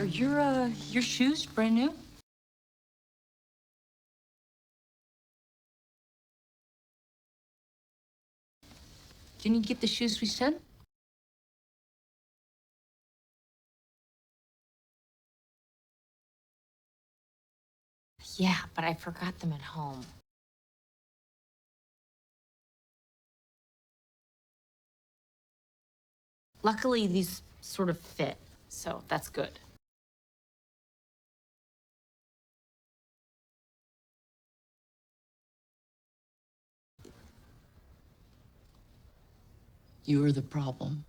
Are your shoes brand new? Didn't you get the shoes we sent? Yeah, but I forgot them at home. Luckily, these sort of fit, so that's good. You are the problem.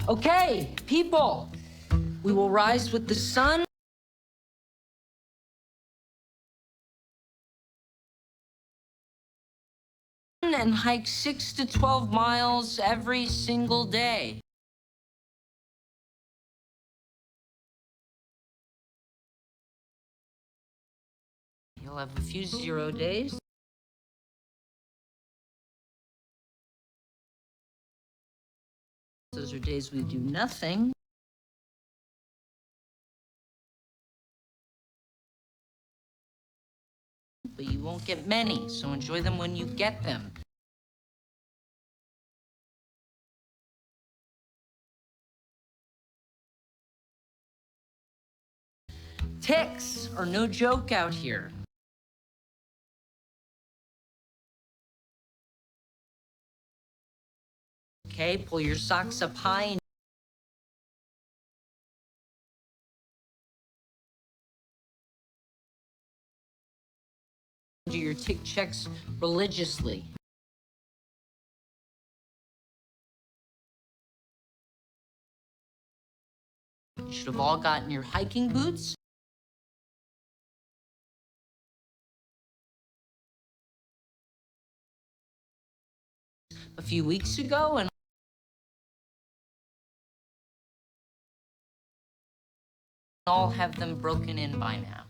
Okay, people, we will rise with the sun. And hike 6 to 12 miles every single day. You'll have a few 0 days. Those are days we do nothing. But you won't get many, so enjoy them when you get them. Ticks are no joke out here. Okay, pull your socks up high and do your tick checks religiously. You should have all gotten your hiking boots. A few weeks ago, and all have them broken in by now.